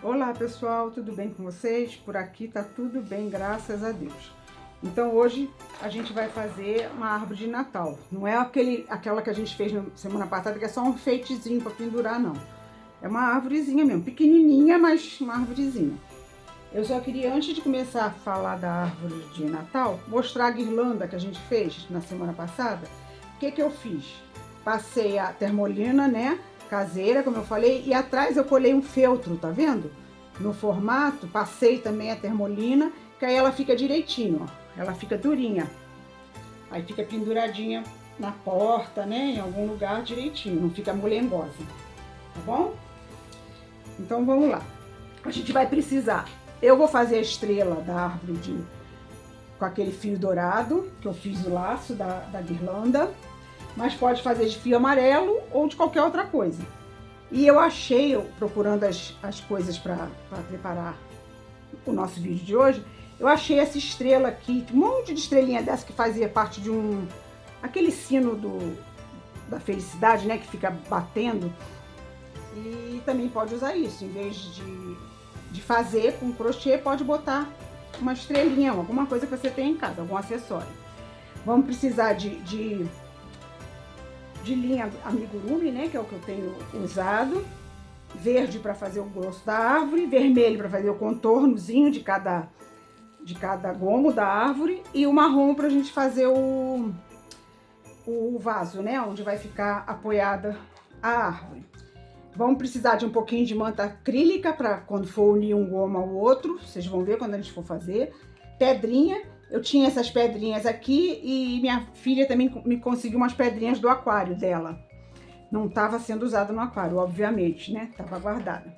Olá pessoal, tudo bem com vocês? Por aqui tá tudo bem, graças a Deus. Então hoje a gente vai fazer uma árvore de Natal. Não é aquela que a gente fez na semana passada, que é só um enfeitezinho para pendurar, não. É uma árvorezinha mesmo, pequenininha, mas uma árvorezinha. Eu só queria, antes de começar a falar da árvore de Natal, mostrar a guirlanda que a gente fez na semana passada. O que que eu fiz? Passei a termolina, né, caseira, como eu falei, e atrás eu colei um feltro, tá vendo? No formato, passei também a termolina, que aí ela fica direitinho, ó. Ela fica durinha. Aí fica penduradinha na porta, né, em algum lugar direitinho, não fica molengosa, tá bom? Então vamos lá. A gente vai precisar. Eu vou fazer a estrela da árvore com aquele fio dourado, que eu fiz o laço da guirlanda, mas pode fazer de fio amarelo ou de qualquer outra coisa. E eu achei, procurando as coisas para preparar o nosso vídeo de hoje, eu achei essa estrela aqui, um monte de estrelinha dessa que fazia parte de aquele sino da felicidade, né, que fica batendo. E também pode usar isso, em vez de fazer com crochê, pode botar uma estrelinha, alguma coisa que você tem em casa, algum acessório. Vamos precisar de linha amigurumi, né, que é o que eu tenho usado. Verde para fazer o grosso da árvore, vermelho para fazer o contornozinho de cada gomo da árvore e o marrom para a gente fazer o vaso, né, onde vai ficar apoiada a árvore. Vamos precisar de um pouquinho de manta acrílica para quando for unir um gomo ao outro, vocês vão ver quando a gente for fazer. Pedrinha, eu tinha essas pedrinhas aqui e minha filha também me conseguiu umas pedrinhas do aquário dela. Não estava sendo usada no aquário, obviamente, né? Estava guardada.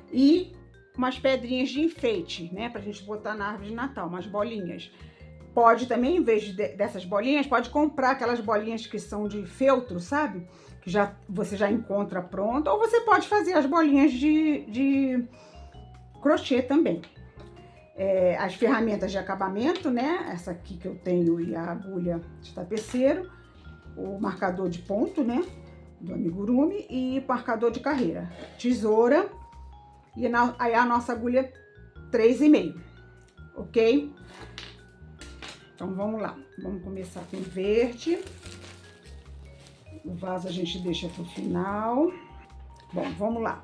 E umas pedrinhas de enfeite, né? Pra gente botar na árvore de Natal, umas bolinhas. Pode também, em vez dessas bolinhas, pode comprar aquelas bolinhas que são de feltro, sabe? Que você já encontra pronto. Ou você pode fazer as bolinhas de crochê também. As ferramentas de acabamento, né? Essa aqui que eu tenho e a agulha de tapeceiro. O marcador de ponto, né? Do amigurumi e marcador de carreira. Tesoura e aí a nossa agulha 3,5, ok? Então vamos lá, vamos começar com verde. O vaso a gente deixa pro final. Bom, vamos lá.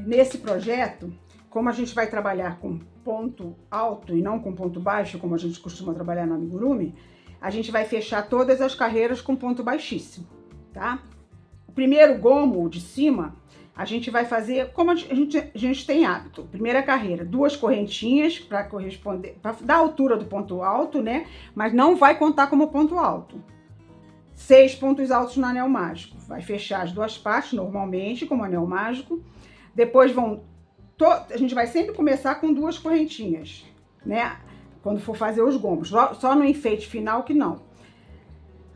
Nesse projeto, como a gente vai trabalhar com ponto alto e não com ponto baixo, como a gente costuma trabalhar no amigurumi, a gente vai fechar todas as carreiras com ponto baixíssimo, tá? O primeiro gomo de cima, a gente vai fazer como a gente tem hábito. Primeira carreira, 2 correntinhas para corresponder, para dar a altura do ponto alto, né? Mas não vai contar como ponto alto. 6 pontos altos no anel mágico. Vai fechar as 2 partes normalmente, como anel mágico. Depois a gente vai sempre começar com 2 correntinhas, né? Quando for fazer os gomos, só no enfeite final que não.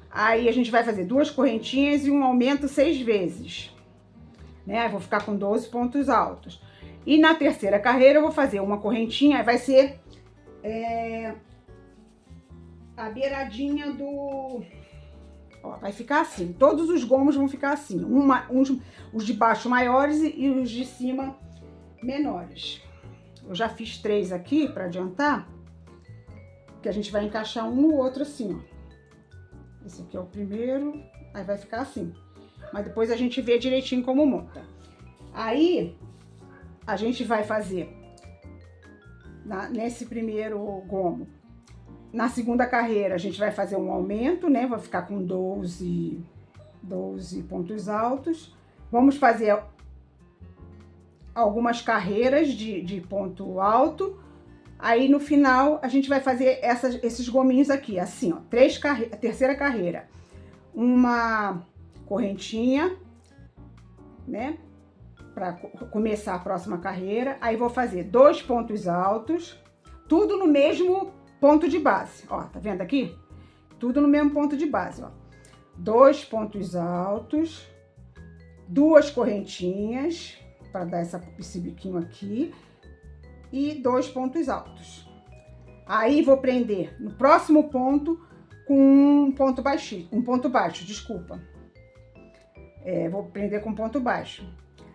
Aí a gente vai fazer 2 correntinhas e um aumento 6 vezes, né? Eu vou ficar com 12 pontos altos. E na terceira carreira eu vou fazer uma correntinha, vai ser a beiradinha do... Ó, vai ficar assim, todos os gomos vão ficar assim, os de baixo maiores e os de cima menores. Eu já fiz 3 aqui para adiantar, que a gente vai encaixar um no outro assim, ó. Esse aqui é o primeiro, aí vai ficar assim. Mas depois a gente vê direitinho como monta. Aí, a gente vai fazer nesse primeiro gomo. Na segunda carreira, a gente vai fazer um aumento, né? Vai ficar com 12 pontos altos. Vamos fazer algumas carreiras de ponto alto. Aí, no final, a gente vai fazer esses gominhos aqui, assim, ó. A terceira carreira. Uma correntinha, né? Para começar a próxima carreira. Aí, vou fazer 2 pontos altos. Tudo no mesmo ponto de base, ó, tá vendo aqui? Tudo no mesmo ponto de base, ó. 2 pontos altos, 2 correntinhas, para dar esse biquinho aqui, e 2 pontos altos. Aí vou prender no próximo ponto com um ponto baixo, desculpa. Vou prender com ponto baixo.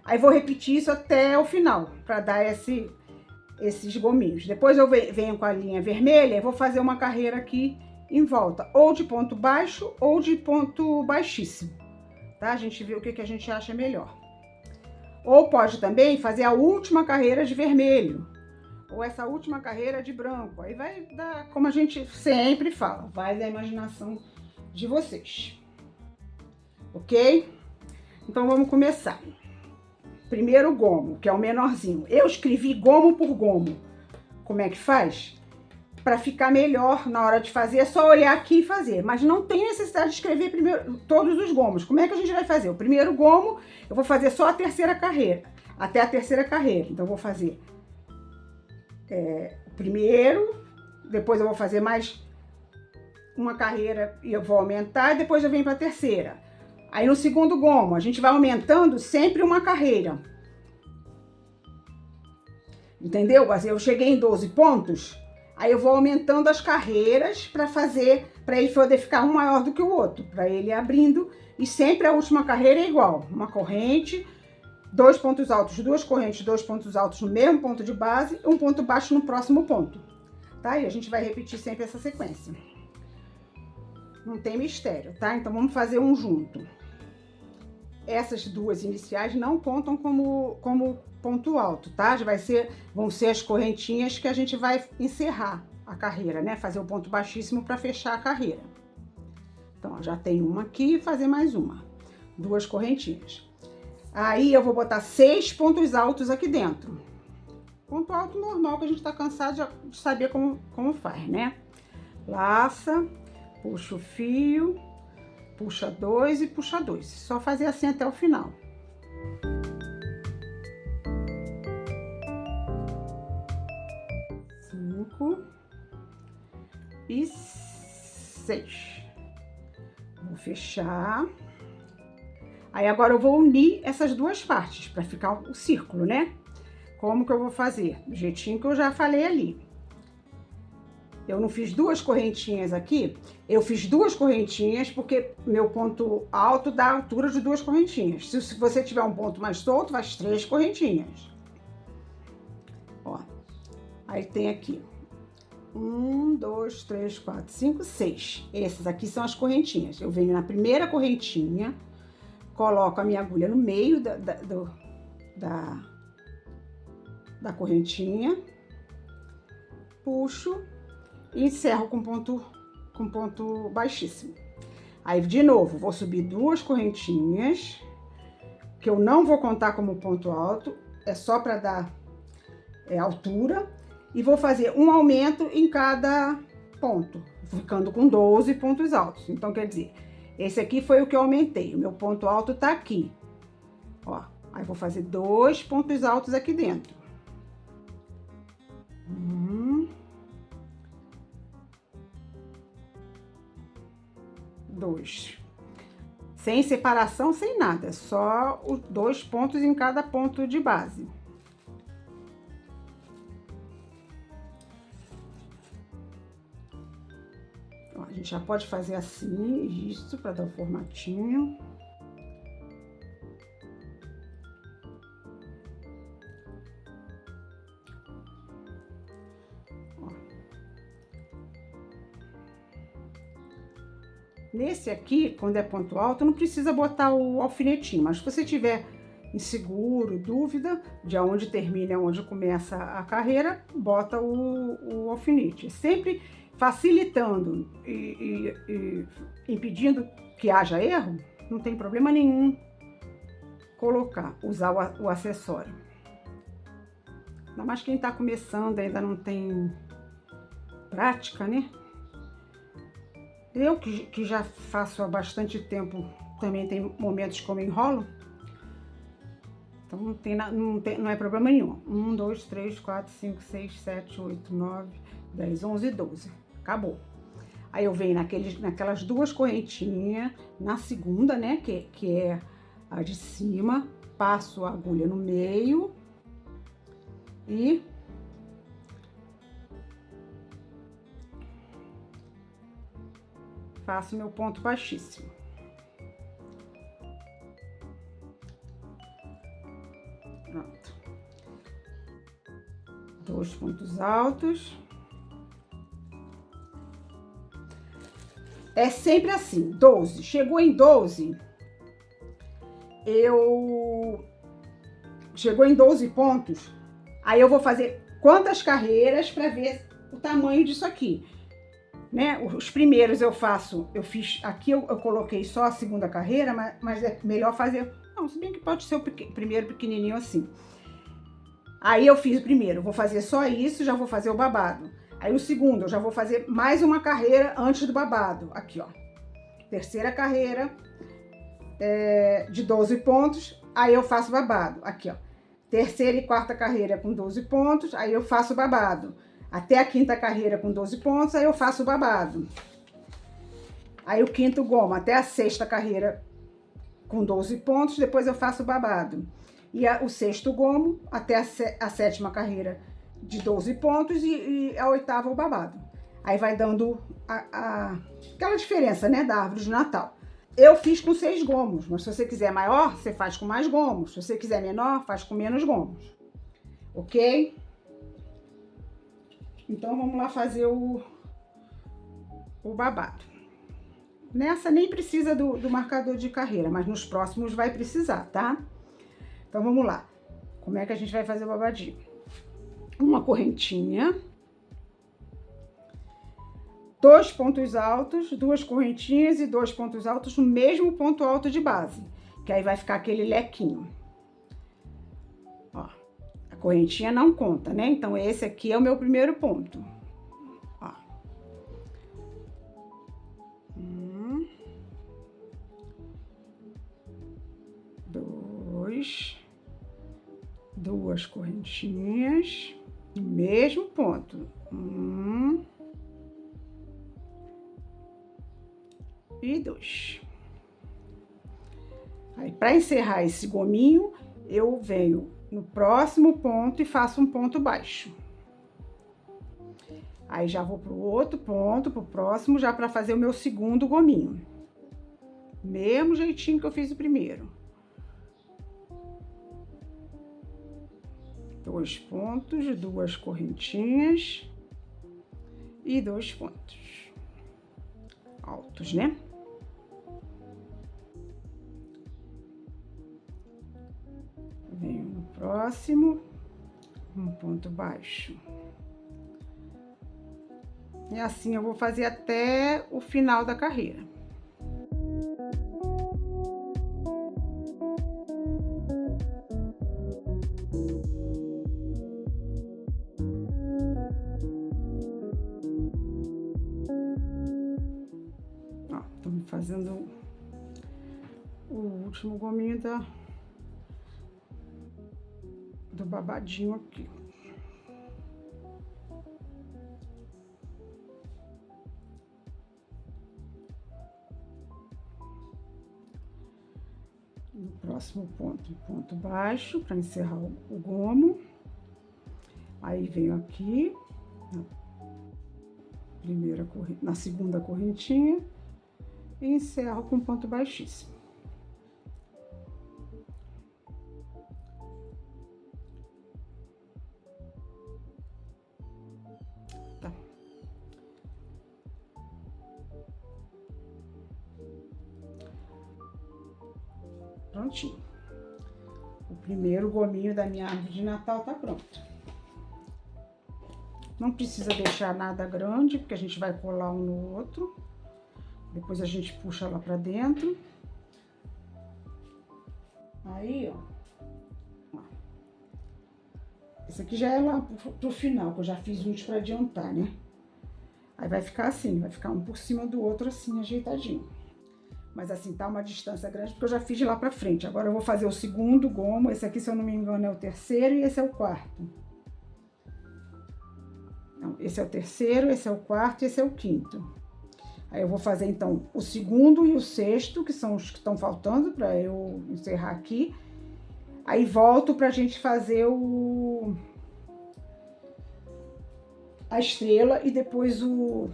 Aí vou repetir isso até o final, para dar esses gominhos. Depois eu venho com a linha vermelha e vou fazer uma carreira aqui em volta, ou de ponto baixo ou de ponto baixíssimo, tá? A gente vê o que a gente acha melhor. Ou pode também fazer a última carreira de vermelho, ou essa última carreira de branco. Aí vai dar, como a gente sempre fala, vai da imaginação de vocês. Ok? Então vamos começar. Primeiro gomo, que é o menorzinho. Eu escrevi gomo por gomo. Como é que faz? Para ficar melhor na hora de fazer, é só olhar aqui e fazer. Mas não tem necessidade de escrever primeiro todos os gomos. Como é que a gente vai fazer? O primeiro gomo, eu vou fazer só a terceira carreira. Até a terceira carreira. Então, eu vou fazer o primeiro, depois eu vou fazer mais uma carreira e eu vou aumentar, e depois eu venho para a terceira. Aí, no segundo gomo, a gente vai aumentando sempre uma carreira. Entendeu? Eu cheguei em 12 pontos... Aí eu vou aumentando as carreiras para ele poder ficar um maior do que o outro, para ele abrindo. E sempre a última carreira é igual. Uma corrente, 2 pontos altos, 2 correntes, 2 pontos altos no mesmo ponto de base e um ponto baixo no próximo ponto. Tá? E a gente vai repetir sempre essa sequência. Não tem mistério, tá? Então vamos fazer um junto. Essas duas iniciais não contam como ponto alto, tá? Vão ser as correntinhas que a gente vai encerrar a carreira, né? Fazer o ponto baixíssimo para fechar a carreira. Então, ó, já tem uma aqui e fazer mais uma. 2 correntinhas. Aí eu vou botar 6 pontos altos aqui dentro. Ponto alto normal, que a gente tá cansado de saber como faz, né? Laça, puxa o fio, puxa 2 e puxa 2. Só fazer assim até o final. E 6. Vou fechar. Aí agora eu vou unir essas duas partes para ficar o círculo, né? Como que eu vou fazer? Do jeitinho que eu já falei ali. Eu não fiz 2 correntinhas aqui, eu fiz 2 correntinhas porque meu ponto alto dá a altura de 2 correntinhas. Se você tiver um ponto mais solto, faz 3 correntinhas. Ó, aí tem aqui 1, 2, 3, 4, 5, 6. Essas aqui são as correntinhas. Eu venho na primeira correntinha, coloco a minha agulha no meio da correntinha, puxo e encerro com ponto baixíssimo. Aí, de novo, vou subir 2 correntinhas, que eu não vou contar como ponto alto, é só para dar altura. E vou fazer um aumento em cada ponto, ficando com 12 pontos altos. Então, quer dizer, esse aqui foi o que eu aumentei. O meu ponto alto tá aqui. Ó, aí vou fazer 2 pontos altos aqui dentro. 2. Sem separação, sem nada. Só os 2 pontos em cada ponto de base. A gente já pode fazer assim, isso, para dar o formatinho. Ó. Nesse aqui, quando é ponto alto, não precisa botar o alfinetinho, mas se você tiver inseguro, dúvida de aonde termina e aonde começa a carreira, bota o alfinete. Sempre facilitando e impedindo que haja erro, não tem problema nenhum usar o acessório. Ainda mais quem tá começando, ainda não tem prática, né? Eu que já faço há bastante tempo, também tem momentos que eu me enrolo. Então não é problema nenhum. 1, 2, 3, 4, 5, 6, 7, 8, 9, 10, 11, 12. Acabou. Aí eu venho naquelas 2 correntinhas, na segunda, né, que é a de cima, passo a agulha no meio e faço meu ponto baixíssimo. Pronto. 2 pontos altos. É sempre assim, 12. Chegou em 12, chegou em 12 pontos, aí eu vou fazer quantas carreiras para ver o tamanho disso aqui, né? Os primeiros eu fiz aqui, eu coloquei só a segunda carreira, mas é melhor fazer, não, se bem que pode ser o primeiro pequenininho assim. Aí eu fiz o primeiro, vou fazer só isso, já vou fazer o babado. Aí o segundo, eu já vou fazer mais uma carreira antes do babado. Aqui, ó. Terceira carreira de 12 pontos, aí eu faço babado. Aqui, ó. Terceira e quarta carreira com 12 pontos, aí eu faço babado. Até a quinta carreira com 12 pontos, aí eu faço babado. Aí o quinto gomo, até a sexta carreira com 12 pontos, depois eu faço babado. E o sexto gomo, até a sétima carreira de 12 pontos e a oitava o babado. Aí vai dando aquela diferença, né, da árvore de Natal. Eu fiz com 6 gomos, mas se você quiser maior, você faz com mais gomos. Se você quiser menor, faz com menos gomos. Ok? Então, vamos lá fazer o babado. Nessa nem precisa do marcador de carreira, mas nos próximos vai precisar, tá? Então, vamos lá. Como é que a gente vai fazer o babadinho? Uma correntinha, 2 pontos altos, 2 correntinhas e 2 pontos altos no mesmo ponto alto de base, que aí vai ficar aquele lequinho. Ó, a correntinha não conta, né? Então, esse aqui é o meu primeiro ponto. Ó. 1, 2, 2 correntinhas no mesmo ponto. 1 e 2. Aí, para encerrar esse gominho, eu venho no próximo ponto e faço um ponto baixo. Aí, já vou pro outro ponto, pro próximo, já para fazer o meu segundo gominho. Mesmo jeitinho que eu fiz o primeiro. 2 pontos, 2 correntinhas e 2 pontos altos, né? Venho no próximo, um ponto baixo. E assim eu vou fazer até o final da carreira. Fazendo o último gominho do babadinho aqui. No próximo ponto baixo, para encerrar o gomo. Aí venho aqui, na segunda correntinha. E encerro com ponto baixíssimo. Tá. Prontinho. O primeiro gominho da minha árvore de Natal tá pronto. Não precisa deixar nada grande, porque a gente vai colar um no outro. Depois a gente puxa lá pra dentro. Aí, ó. Esse aqui já é lá pro final, que eu já fiz uns pra adiantar, né? Aí vai ficar assim, vai ficar um por cima do outro assim, ajeitadinho. Mas assim, tá uma distância grande, porque eu já fiz de lá pra frente. Agora eu vou fazer o segundo gomo. Esse aqui, se eu não me engano, é o terceiro e esse é o quarto. Não, esse é o terceiro, esse é o quarto e esse é o quinto. Aí eu vou fazer, então, o segundo e o sexto, que são os que estão faltando para eu encerrar aqui. Aí volto pra gente fazer a estrela e depois o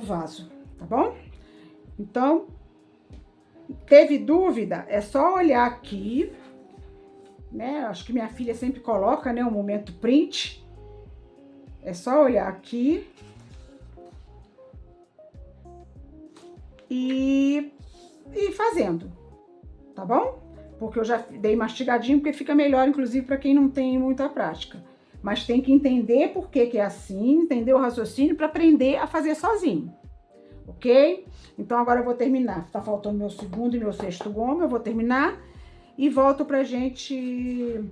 vaso, tá bom? Então, teve dúvida? É só olhar aqui, né? Acho que minha filha sempre coloca, né, o momento print. É só olhar aqui e fazendo, tá bom? Porque eu já dei mastigadinho, porque fica melhor, inclusive, para quem não tem muita prática. Mas tem que entender por que que é assim, entender o raciocínio para aprender a fazer sozinho, ok? Então, agora eu vou terminar. Tá faltando meu segundo e meu sexto goma, eu vou terminar e volto pra gente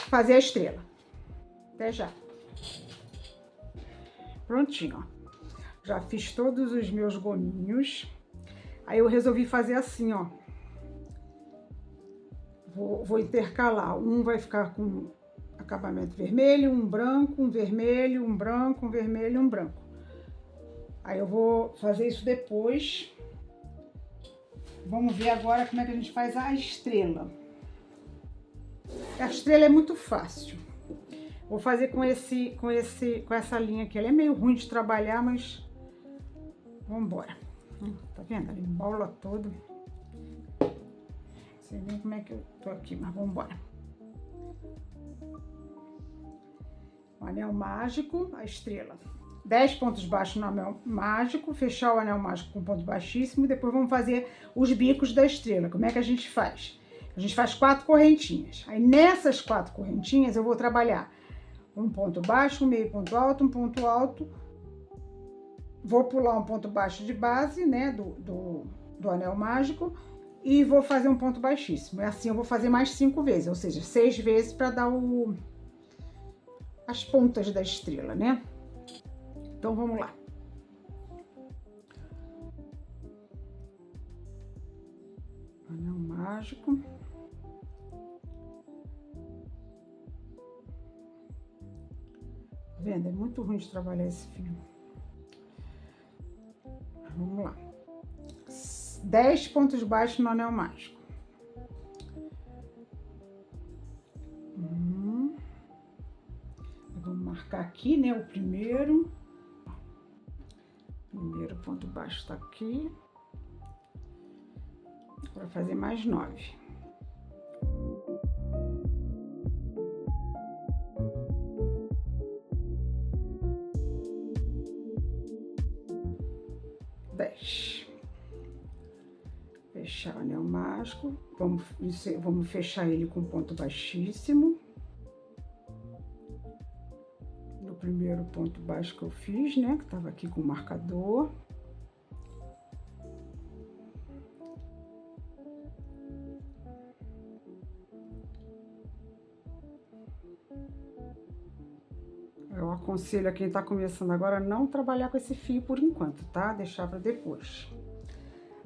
fazer a estrela. Até já. Prontinho, ó. Já fiz todos os meus gominhos. Aí eu resolvi fazer assim, ó. Vou intercalar. Um vai ficar com acabamento vermelho, um branco, um vermelho, um branco, um vermelho, um branco. Aí eu vou fazer isso depois. Vamos ver agora como é que a gente faz a estrela. A estrela é muito fácil. Vou fazer com essa linha aqui. Ela é meio ruim de trabalhar, mas vamos embora. Tá vendo? Ela embola todo. Não sei nem como é que eu tô aqui, mas vamos embora. O anel mágico, a estrela. 10 pontos baixos no anel mágico, fechar o anel mágico com ponto baixíssimo, e depois vamos fazer os bicos da estrela. Como é que a gente faz? A gente faz 4 correntinhas. Aí nessas 4 correntinhas eu vou trabalhar um ponto baixo, um meio ponto alto, um ponto alto. Vou pular um ponto baixo de base, né, do anel mágico, e vou fazer um ponto baixíssimo. É assim, eu vou fazer mais 5 vezes, ou seja, 6 vezes para dar as pontas da estrela, né? Então, vamos lá. Anel mágico. Tá vendo? É muito ruim de trabalhar esse fio. Vamos lá. 10 pontos baixos no anel mágico. Vamos marcar aqui, né, o primeiro. Primeiro ponto baixo tá aqui. Vou fazer mais 9. Fechar o anel mágico, vamos fechar ele com ponto baixíssimo. No primeiro ponto baixo que eu fiz, né, que tava aqui com o marcador. Eu aconselho a quem tá começando agora não trabalhar com esse fio por enquanto, tá? Deixar para depois.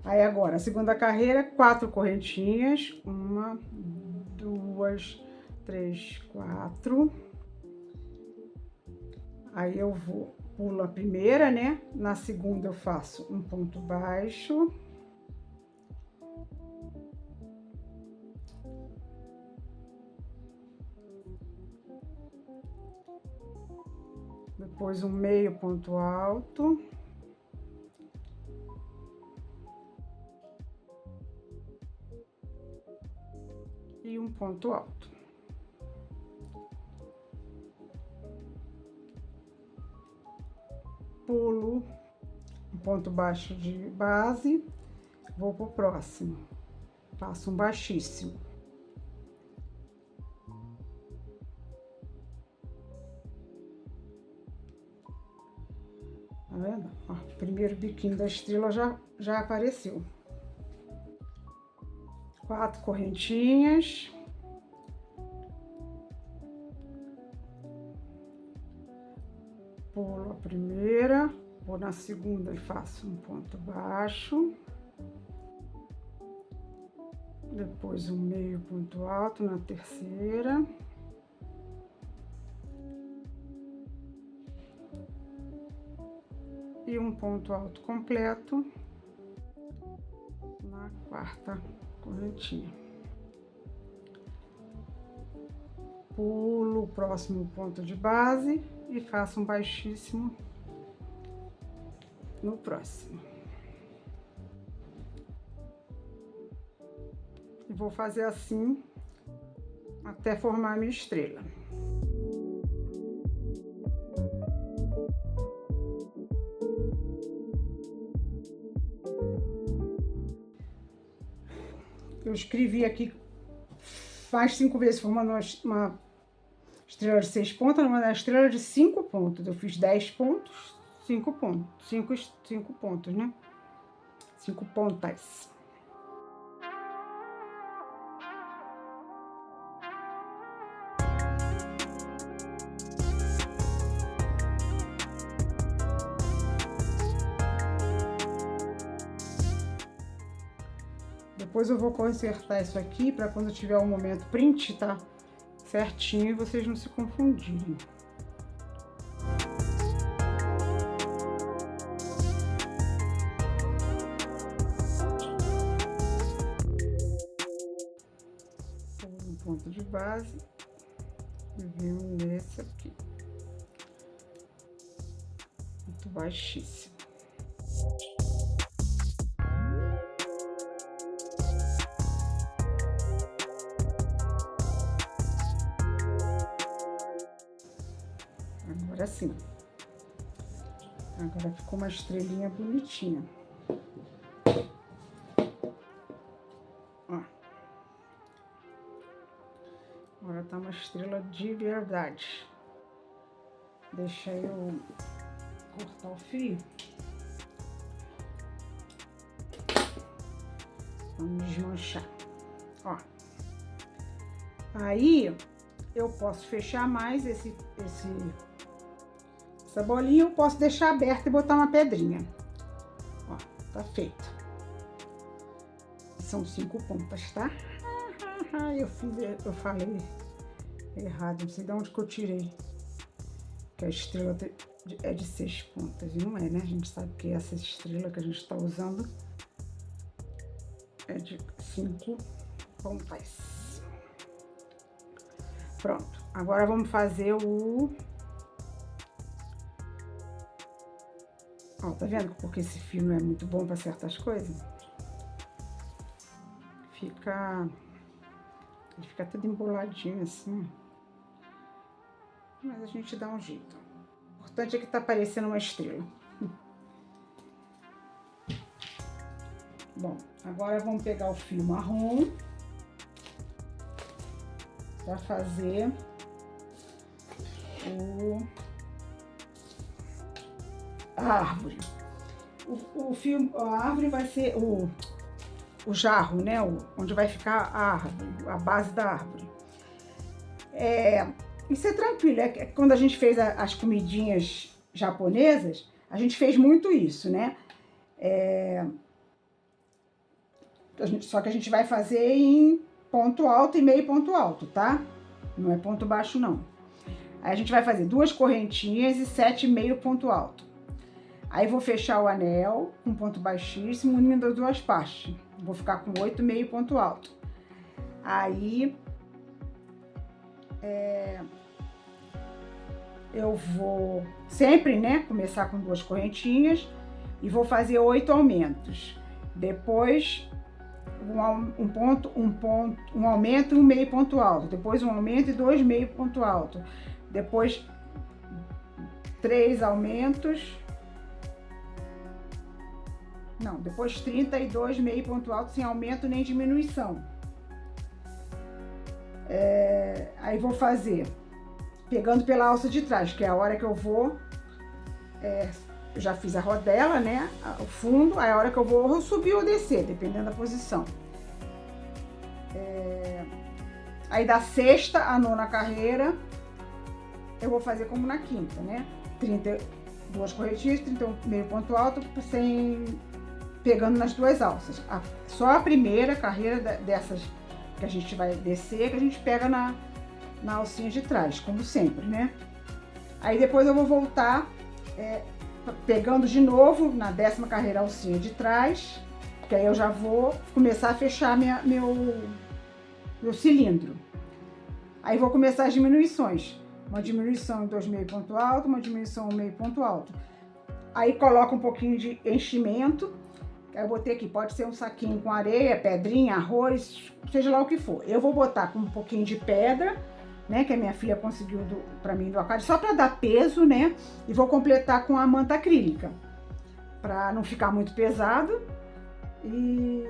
Aí agora, a segunda carreira, 4 correntinhas. 1, 2, 3, 4. Aí eu pulo a primeira, né? Na segunda eu faço um ponto baixo. Depois um meio ponto alto. E um ponto alto. Pulo um ponto baixo de base, vou pro próximo. Faço um baixíssimo. Tá vendo? Ó, o primeiro biquinho da estrela já apareceu. 4 correntinhas. Pulo a primeira, vou na segunda e faço um ponto baixo. Depois um meio ponto alto na terceira. E um ponto alto completo na quarta correntinha. Pulo o próximo ponto de base e faço um baixíssimo no próximo. E vou fazer assim até formar a minha estrela. Eu escrevi aqui, faz 5 vezes formando uma estrela de 6 pontas, uma estrela de 5 pontos. Eu fiz 10 pontos, 5 pontos, 5 pontos, né? 5 pontas. Depois eu vou consertar isso aqui para quando tiver um momento print, tá certinho e vocês não se confundirem. Um ponto de base e venho nesse aqui. Muito baixíssimo. Agora sim. Agora ficou uma estrelinha bonitinha. Ó. Agora tá uma estrela de verdade. Deixa eu cortar o fio. Vamos desmanchar. Ó. Aí eu posso fechar mais essa bolinha, eu posso deixar aberta e botar uma pedrinha. Ó, tá feito. São 5 pontas, tá? Eu falei errado, não sei de onde que eu tirei. Que a estrela é de 6 pontas, e não é, né? A gente sabe que essa estrela que a gente tá usando é de 5 pontas. Pronto, agora vamos fazer o... Ó, tá vendo porque esse fio não é muito bom para certas coisas? Ele fica tudo emboladinho assim. Mas a gente dá um jeito. O importante é que tá parecendo uma estrela. Bom, agora vamos pegar o fio marrom para fazer a árvore. A árvore vai ser o jarro, né? Onde vai ficar a árvore, a base da árvore. Isso é tranquilo, quando a gente fez as comidinhas japonesas, a gente fez muito isso, né? Só que a gente vai fazer em ponto alto e meio ponto alto, tá? Não é ponto baixo, não. Aí a gente vai fazer 2 correntinhas e 7,5 ponto alto. Aí vou fechar o anel com ponto baixíssimo, unindo as 2 partes. Vou ficar com 8,5 ponto alto. Aí eu vou sempre, né, começar com 2 correntinhas e vou fazer 8 aumentos. Depois um aumento e um meio ponto alto. Depois um aumento e 2 meio ponto alto. Depois 3 aumentos. Não, depois 32 meio ponto alto sem aumento nem diminuição. Aí vou fazer pegando pela alça de trás, que é a hora que eu vou, eu já fiz a rodela, né, o fundo, aí a hora que eu vou subir ou descer, dependendo da posição. Aí da 6ª à 9ª carreira, eu vou fazer como na 5ª, né, 32 correntinhas, 31 meio ponto alto, pegando nas 2 alças. Só a primeira carreira dessas que a gente vai descer, que a gente pega na alcinha de trás, como sempre, né? Aí depois eu vou voltar pegando de novo na 10ª carreira a alcinha de trás, que aí eu já vou começar a fechar meu cilindro. Aí vou começar as diminuições. Uma diminuição em 2 meio ponto alto, uma diminuição em meio ponto alto. Aí coloco um pouquinho de enchimento, Eu botei aqui, pode ser um saquinho com areia, pedrinha, arroz, seja lá o que for. Eu vou botar com um pouquinho de pedra, né, que a minha filha conseguiu pra mim do aquário, só pra dar peso, né, e vou completar com a manta acrílica, pra não ficar muito pesado e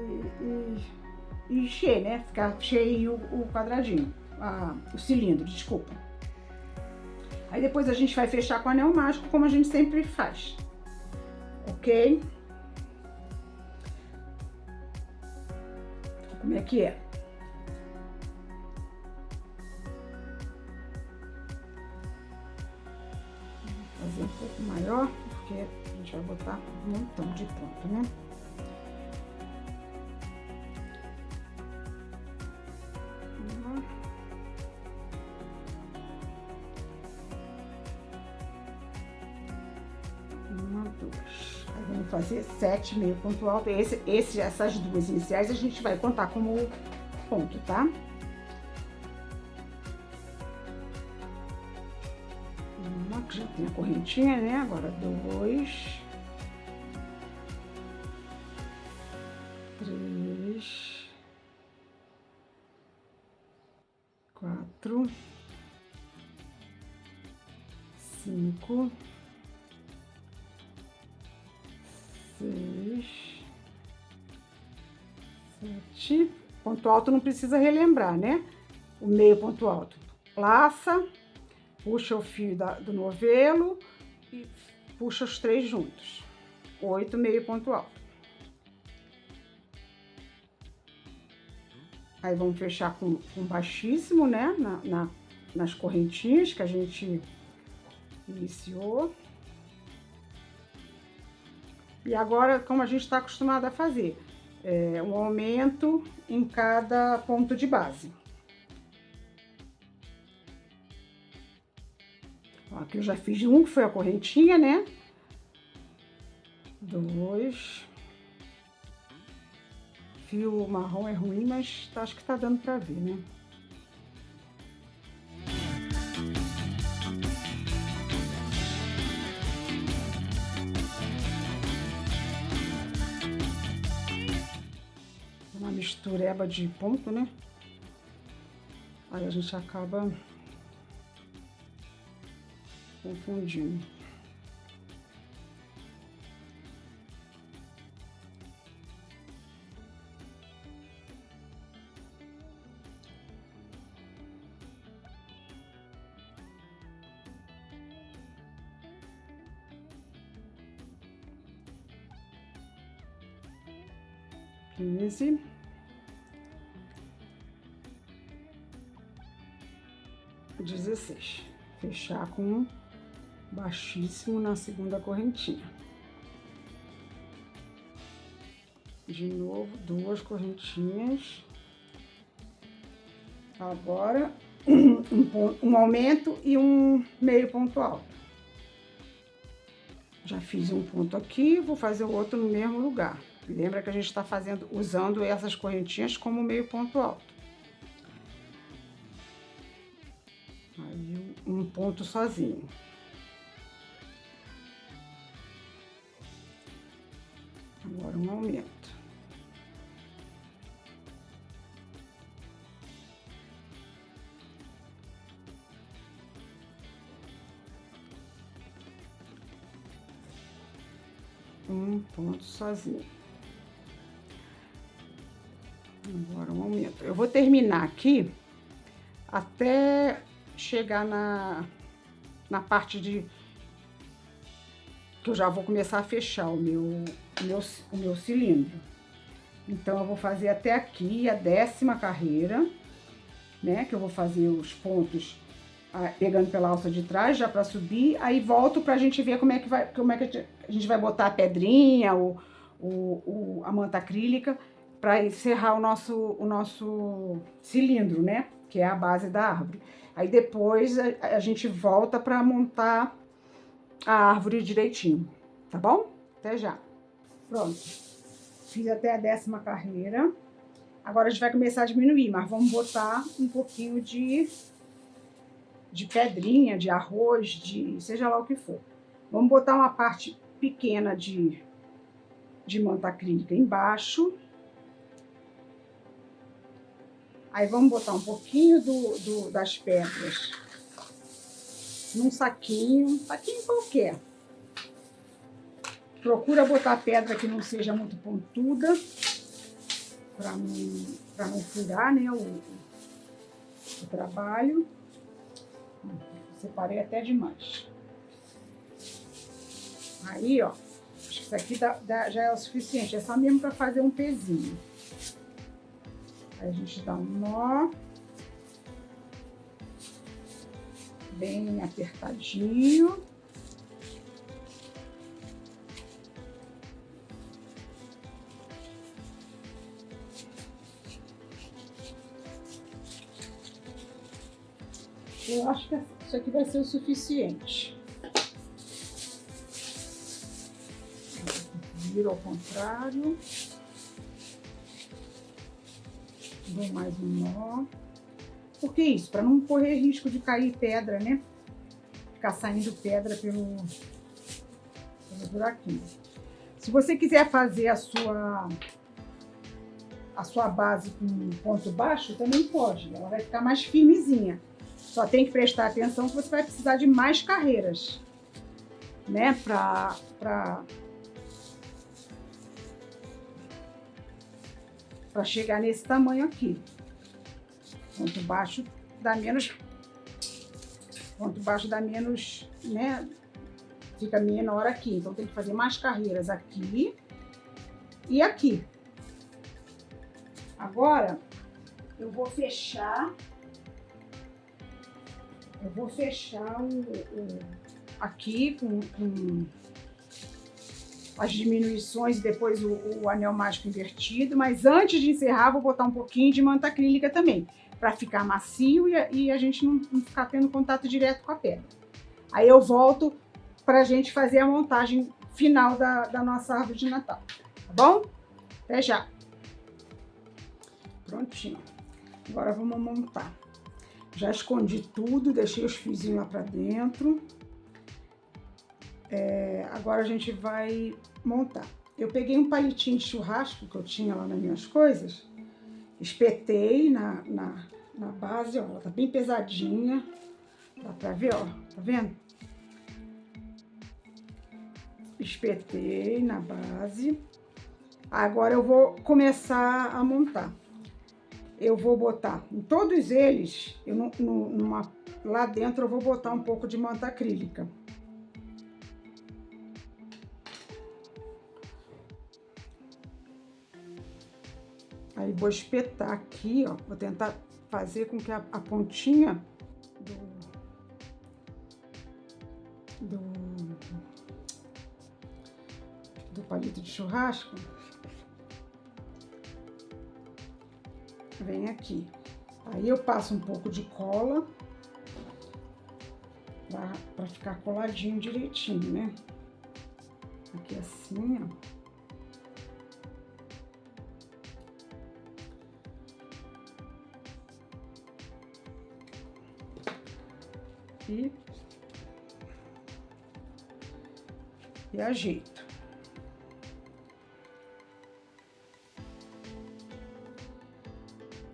encher, né, ficar cheio o quadradinho, o cilindro, desculpa. Aí depois a gente vai fechar com anel mágico, como a gente sempre faz, ok? Como é que é? Vou fazer um pouco maior, porque a gente vai botar um montão de ponto, né? Uma, duas. Aí vamos fazer 7 meio ponto alto. Essas duas iniciais a gente vai contar como ponto, tá? Uma que já tem a correntinha, né? Agora 2, 3, 4, 5, 6, 7. Ponto alto não precisa relembrar, né? O meio ponto alto. Laça, puxa o fio do novelo e puxa os 3 juntos. 8 meio ponto alto. Aí vamos fechar com baixíssimo, né? Nas correntinhas que a gente iniciou. E agora, como a gente está acostumado a fazer, um aumento em cada ponto de base. Ó, aqui eu já fiz um, que foi a correntinha, né? 2. Fio marrom é ruim, mas acho que tá dando pra ver, né? Uma mistureba de ponto, né? Aí a gente acaba confundindo. Quinze. Dezesseis. Fechar com baixíssimo na segunda correntinha. De novo, 2 correntinhas. Agora, um aumento e um meio ponto alto. Já fiz um ponto aqui, vou fazer o outro no mesmo lugar. Lembra que a gente está usando essas correntinhas como meio ponto alto. Aí, um ponto sozinho. Agora um aumento. Um ponto sozinho. Agora um aumento. Eu vou terminar aqui até chegar na parte que eu já vou começar a fechar o meu cilindro. Então, eu vou fazer até aqui a 10ª carreira, né? Que eu vou fazer os pontos pegando pela alça de trás, já para subir. Aí volto pra gente ver como é que a gente vai botar a pedrinha, a manta acrílica, para encerrar o nosso cilindro, né? Que é a base da árvore. Aí depois a gente volta para montar a árvore direitinho, tá bom? Até já. Pronto. Fiz até a 10ª carreira. Agora a gente vai começar a diminuir, mas vamos botar um pouquinho de pedrinha, de arroz, seja lá o que for. Vamos botar uma parte pequena de de manta acrílica embaixo. Aí vamos botar um pouquinho das pedras num saquinho qualquer. Procura botar pedra que não seja muito pontuda, para não furar, né, o trabalho. Separei até demais. Aí, ó, acho que isso aqui já é o suficiente, é só mesmo para fazer um pezinho. Aí a gente dá um nó bem apertadinho. Eu acho que isso aqui vai ser o suficiente. Viro ao contrário. Dou mais um nó. Por que isso? Para não correr risco de cair pedra, né? Ficar saindo pedra pelo buraquinho. Se você quiser fazer a sua base com ponto baixo, também pode. Ela vai ficar mais firmezinha. Só tem que prestar atenção que você vai precisar de mais carreiras, né? Para chegar nesse tamanho aqui. Ponto baixo dá menos, né? Fica menor aqui. Então tem que fazer mais carreiras aqui e aqui. Agora eu vou fechar. Aqui com as diminuições e depois o anel mágico invertido, mas antes de encerrar vou botar um pouquinho de manta acrílica também, para ficar macio e a gente não ficar tendo contato direto com a pedra. Aí eu volto para a gente fazer a montagem final da nossa árvore de Natal, tá bom? Até já! Prontinho. Agora vamos montar. Já escondi tudo, deixei os fiozinhos lá para dentro. Agora a gente vai montar. Eu peguei um palitinho de churrasco que eu tinha lá nas minhas coisas, espetei na base, ó, ela tá bem pesadinha, dá pra ver, ó, tá vendo? Espetei na base. Agora eu vou começar a montar. Eu vou botar em todos eles, lá dentro eu vou botar um pouco de manta acrílica. Aí vou espetar aqui, ó, vou tentar fazer com que a pontinha do palito de churrasco vem aqui. Aí eu passo um pouco de cola para ficar coladinho direitinho, né? Aqui assim, ó. E ajeito.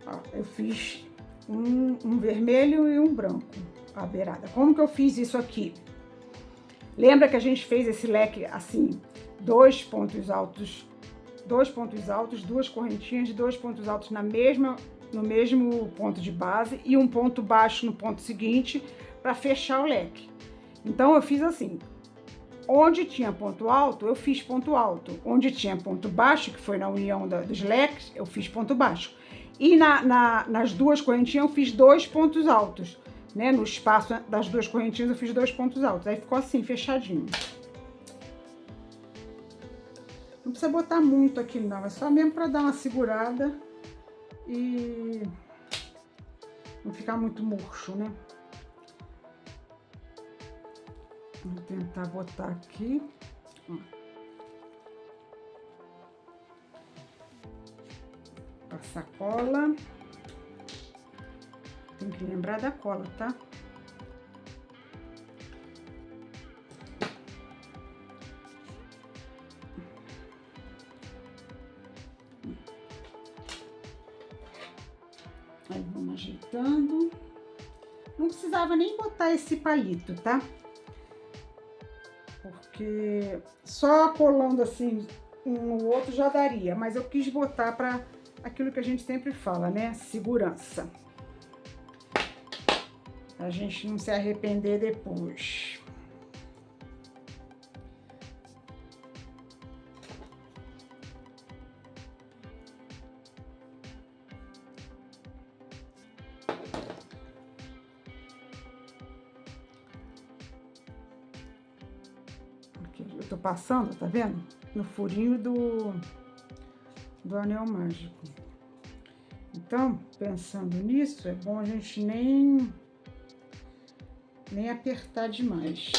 Ó, eu fiz um vermelho e um branco, a beirada. Como que eu fiz isso aqui? Lembra que a gente fez esse leque assim, dois pontos altos, duas correntinhas de 2 pontos altos no mesmo ponto de base e um ponto baixo no ponto seguinte para fechar o leque. Então eu fiz assim, onde tinha ponto alto, eu fiz ponto alto. Onde tinha ponto baixo, que foi na união dos leques, eu fiz ponto baixo. E nas duas correntinhas eu fiz 2 pontos altos, né? No espaço das duas correntinhas eu fiz 2 pontos altos. Aí ficou assim, fechadinho. Não precisa botar muito aqui não, é só mesmo para dar uma segurada e não ficar muito murcho, né? Vou tentar botar aqui. Passar cola. Tem que lembrar da cola, tá? Aí vamos ajeitando. Não precisava nem botar esse palito, tá? Porque só colando assim um no outro já daria, mas eu quis botar para aquilo que a gente sempre fala, né? Segurança. A gente não se arrepender depois. Aqui eu tô passando, tá vendo? No furinho do anel mágico. Então, pensando nisso, é bom a gente nem apertar demais.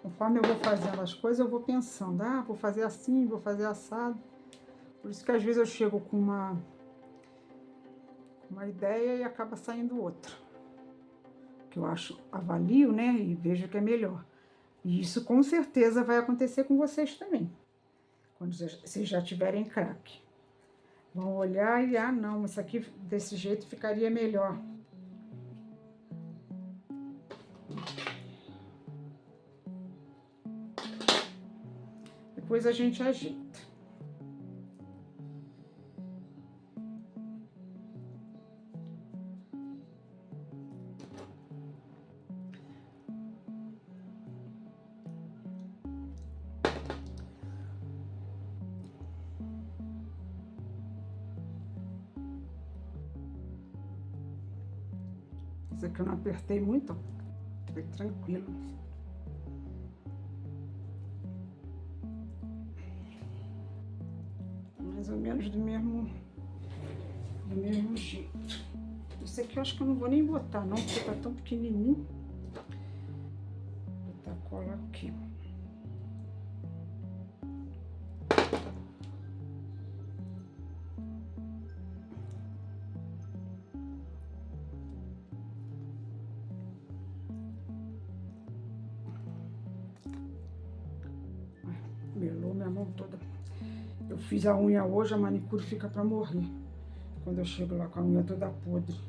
Conforme eu vou fazendo as coisas, eu vou pensando, ah, vou fazer assim, vou fazer assado. Por isso que às vezes eu chego com uma ideia e acaba saindo outra. Que eu acho, avalio, né, e vejo que é melhor. E isso com certeza vai acontecer com vocês também. Quando vocês já tiverem craque. Vão olhar e, ah, não, isso aqui desse jeito ficaria melhor. Depois a gente ajeita. Isso aqui eu não apertei muito, foi tranquilo. Mais ou menos do mesmo jeito. Isso aqui eu acho que eu não vou nem botar não, porque tá tão pequenininho. Vou botar a cola aqui. Melou minha mão toda. Eu fiz a unha hoje, a manicure fica pra morrer. Quando eu chego lá com a unha toda podre.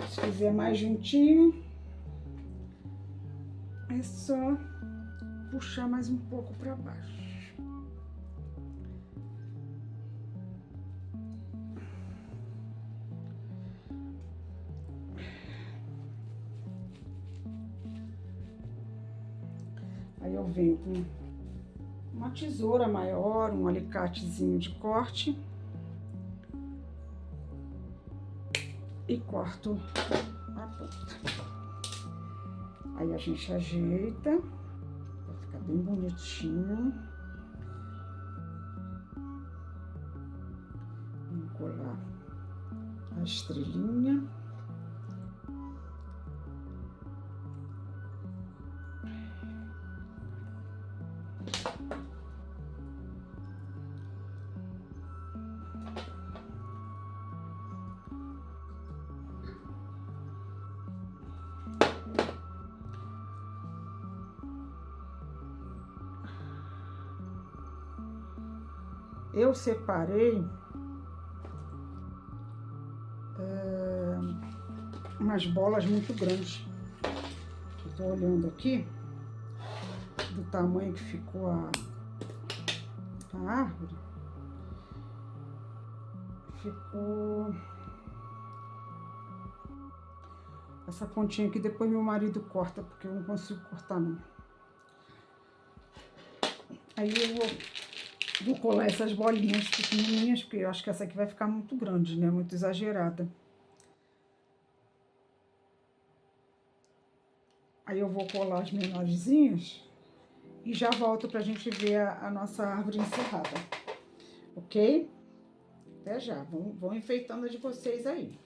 Se quiser mais juntinho, é só puxar mais um pouco pra baixo. Aí eu venho com uma tesoura maior, um alicatezinho de corte e corto a ponta. Aí a gente ajeita pra ficar bem bonitinho. Vamos colar a estrelinha. Eu separei umas bolas muito grandes. Eu tô olhando aqui do tamanho que ficou a árvore. Ficou essa pontinha aqui, depois meu marido corta, porque eu não consigo cortar não. Aí eu vou colar essas bolinhas pequenininhas, porque eu acho que essa aqui vai ficar muito grande, né? Muito exagerada. Aí eu vou colar as menorzinhas e já volto pra gente ver a nossa árvore encerrada. Ok? Até já. Vão enfeitando a de vocês aí.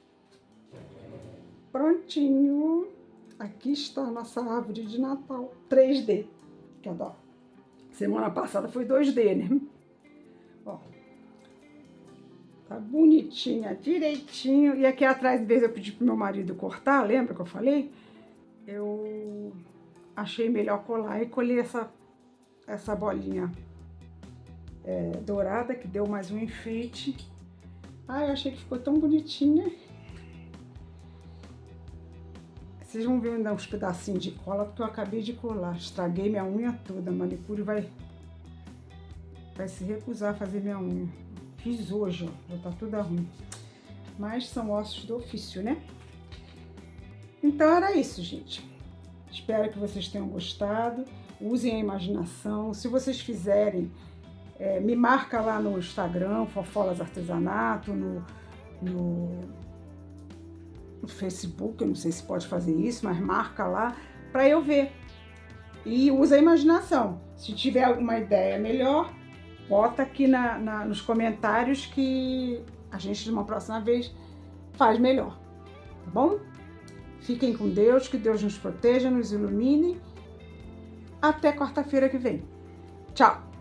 Prontinho. Aqui está a nossa árvore de Natal 3D. que eu adoro. Semana passada foi 2D, né? Ó, tá bonitinha, direitinho. E aqui atrás, de vez eu pedi pro meu marido cortar, lembra que eu falei? Eu achei melhor colar e colhi essa bolinha dourada, que deu mais um enfeite. Ah, eu achei que ficou tão bonitinha. Vocês vão ver ainda uns pedacinhos de cola, porque eu acabei de colar. Estraguei minha unha toda. A manicure vai se recusar a fazer minha unha. Fiz hoje, ó, já tá tudo ruim. Mas são ossos do ofício, né? Então era isso, gente. Espero que vocês tenham gostado. Usem a imaginação. Se vocês fizerem, me marca lá no Instagram, Fofolas Artesanato, no Facebook, eu não sei se pode fazer isso, mas marca lá para eu ver. E usa a imaginação. Se tiver alguma ideia melhor, bota aqui nos comentários que a gente, de uma próxima vez, faz melhor. Tá bom? Fiquem com Deus, que Deus nos proteja, nos ilumine. Até quarta-feira que vem. Tchau!